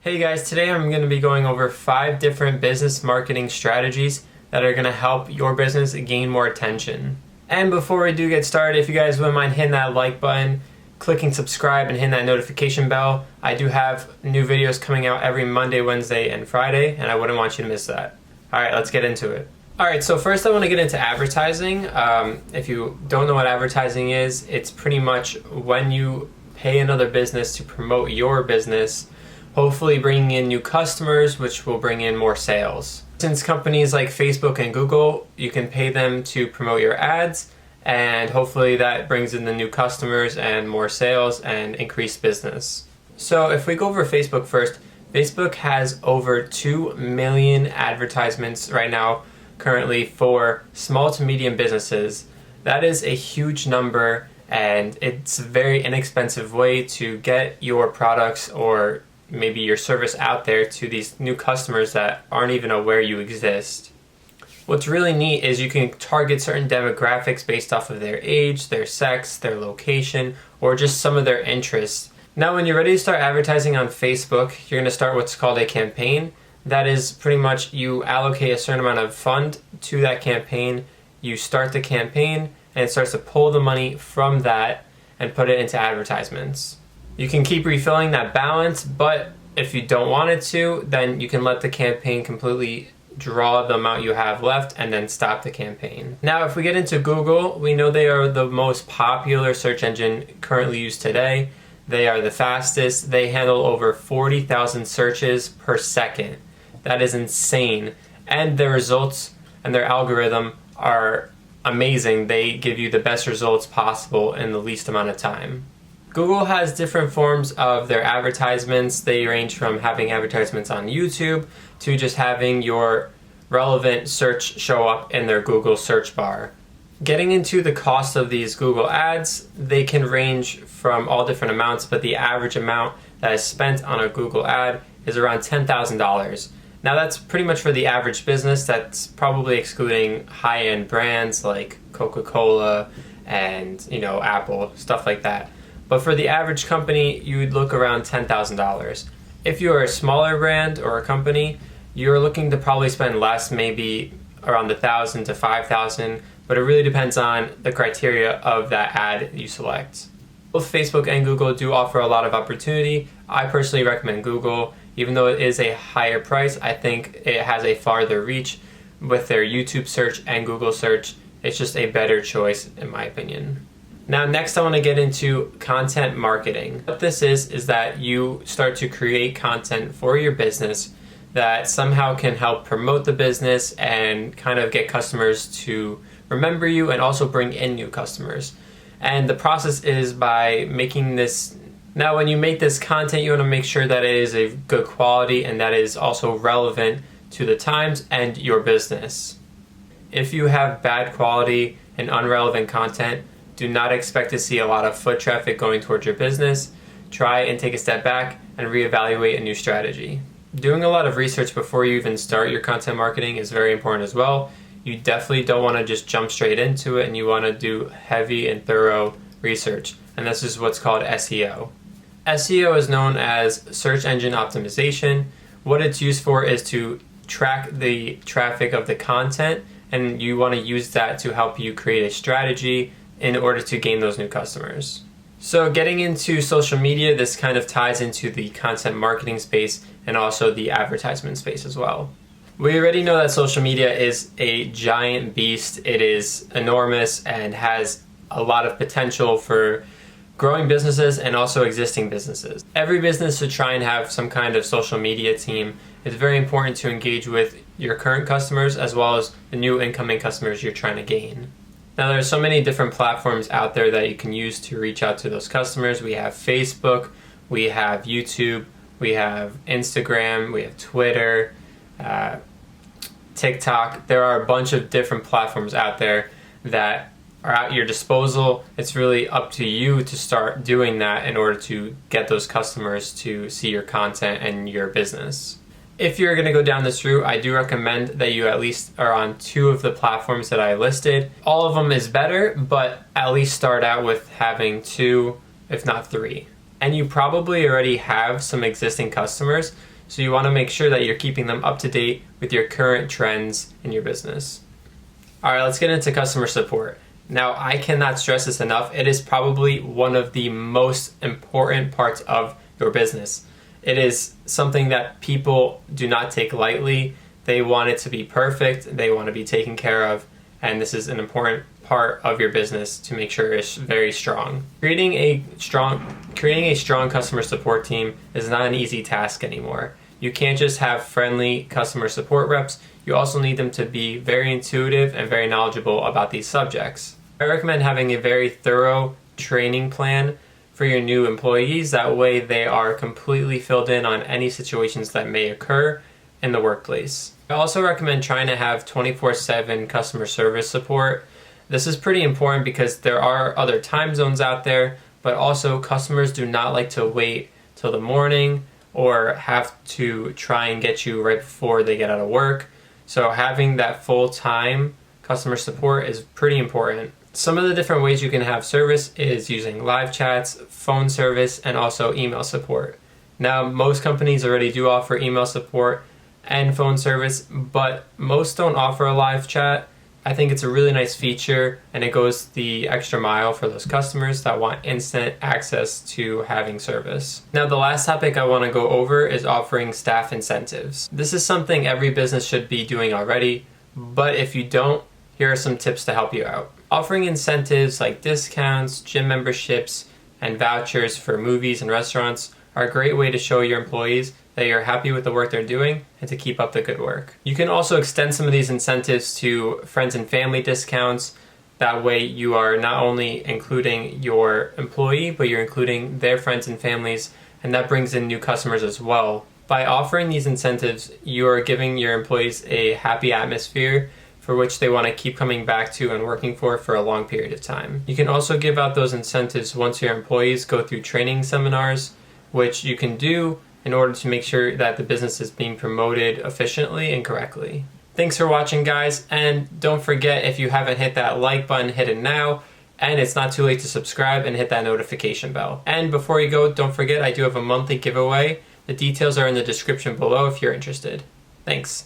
Hey guys, today I'm going to be going over 5 different business marketing strategies that are going to help your business gain more attention. And before we do get started, if you guys wouldn't mind hitting that like button, clicking subscribe, and hitting that notification bell, I do have new videos coming out every Monday, Wednesday, and Friday, and I wouldn't want you to miss that. Alright, let's get into it. Alright, so first I want to get into advertising. If you don't know what advertising is, it's pretty much when you pay another business to promote your business, hopefully bringing in new customers, which will bring in more sales. Since companies like Facebook and Google, you can pay them to promote your ads, and hopefully that brings in the new customers and more sales and increased business. So if we go over Facebook first, Facebook has over 2 million advertisements right now currently for small to medium businesses. That is a huge number, and it's a very inexpensive way to get your products or maybe your service out there to these new customers that aren't even aware you exist. What's really neat is you can target certain demographics based off of their age, their sex, their location, or just some of their interests. Now when you're ready to start advertising on Facebook, you're going to start what's called a campaign. That is pretty much you allocate a certain amount of fund to that campaign, you start the campaign, and it starts to pull the money from that and put it into advertisements. You can keep refilling that balance, but if you don't want it to, then you can let the campaign completely draw the amount you have left and then stop the campaign. Now, if we get into Google, we know they are the most popular search engine currently used today. They are the fastest. They handle over 40,000 searches per second. That is insane. And their results and their algorithm are amazing. They give you the best results possible in the least amount of time. Google has different forms of their advertisements. They range from having advertisements on YouTube to just having your relevant search show up in their Google search bar. Getting into the cost of these Google ads, they can range from all different amounts, but the average amount that is spent on a Google ad is around $10,000. Now that's pretty much for the average business. That's probably excluding high-end brands like Coca-Cola and Apple, stuff like that. But for the average company, you would look around $10,000. If you're a smaller brand or a company, you're looking to probably spend less, maybe around $1,000 to $5,000, but it really depends on the criteria of that ad you select. Both Facebook and Google do offer a lot of opportunity. I personally recommend Google. Even though it is a higher price, I think it has a farther reach with their YouTube search and Google search. It's just a better choice in my opinion. Now next I want to get into content marketing. What this is that you start to create content for your business that somehow can help promote the business and kind of get customers to remember you and also bring in new customers. And the process is by making this. Now when you make this content, you want to make sure that it is a good quality and that it is also relevant to the times and your business. If you have bad quality and unrelevant content, do not expect to see a lot of foot traffic going towards your business. Try and take a step back and reevaluate a new strategy. Doing a lot of research before you even start your content marketing is very important as well. You definitely don't want to just jump straight into it, and you want to do heavy and thorough research. And this is what's called SEO. SEO is known as search engine optimization. What it's used for is to track the traffic of the content, and you want to use that to help you create a strategy in order to gain those new customers. So getting into social media, this kind of ties into the content marketing space and also the advertisement space as well. We already know that social media is a giant beast. It is enormous and has a lot of potential for growing businesses and also existing businesses. Every business should try and have some kind of social media team. It's very important to engage with your current customers as well as the new incoming customers you're trying to gain. Now there's so many different platforms out there that you can use to reach out to those customers. We have Facebook, we have YouTube, we have Instagram, we have Twitter, TikTok. There are a bunch of different platforms out there that are at your disposal. It's really up to you to start doing that in order to get those customers to see your content and your business. If you're going to go down this route, I do recommend that you at least are on 2 of the platforms that I listed. All of them is better, but at least start out with having 2, if not 3. And you probably already have some existing customers, So you want to make sure that you're keeping them up to date with your current trends in your business. All right, let's get into customer support. Now, I cannot stress this enough. It is probably one of the most important parts of your business. It is something that people do not take lightly. They want it to be perfect. They want to be taken care of. And this is an important part of your business to make sure it's very strong. Creating a strong customer support team is not an easy task anymore. You can't just have friendly customer support reps. You also need them to be very intuitive and very knowledgeable about these subjects. I recommend having a very thorough training plan for your new employees. That way they are completely filled in on any situations that may occur in the workplace. I also recommend trying to have 24/7 customer service support. This is pretty important because there are other time zones out there, but also customers do not like to wait till the morning or have to try and get you right before they get out of work. So having that full-time customer support is pretty important. Some of the different ways you can have service is using live chats, phone service, and also email support. Now, most companies already do offer email support and phone service, but most don't offer a live chat. I think it's a really nice feature, and it goes the extra mile for those customers that want instant access to having service. Now, the last topic I want to go over is offering staff incentives. This is something every business should be doing already, but if you don't, here are some tips to help you out. Offering incentives like discounts, gym memberships, and vouchers for movies and restaurants are a great way to show your employees that you're happy with the work they're doing and to keep up the good work. You can also extend some of these incentives to friends and family discounts. That way you are not only including your employee, but you're including their friends and families, and that brings in new customers as well. By offering these incentives, you are giving your employees a happy atmosphere for which they want to keep coming back to and working for a long period of time. You can also give out those incentives once your employees go through training seminars, which you can do in order to make sure that the business is being promoted efficiently and correctly. Thanks for watching, guys, and don't forget, if you haven't hit that like button, hit it now, and it's not too late to subscribe and hit that notification bell. And before you go, don't forget I do have a monthly giveaway. The details are in the description below if you're interested. Thanks.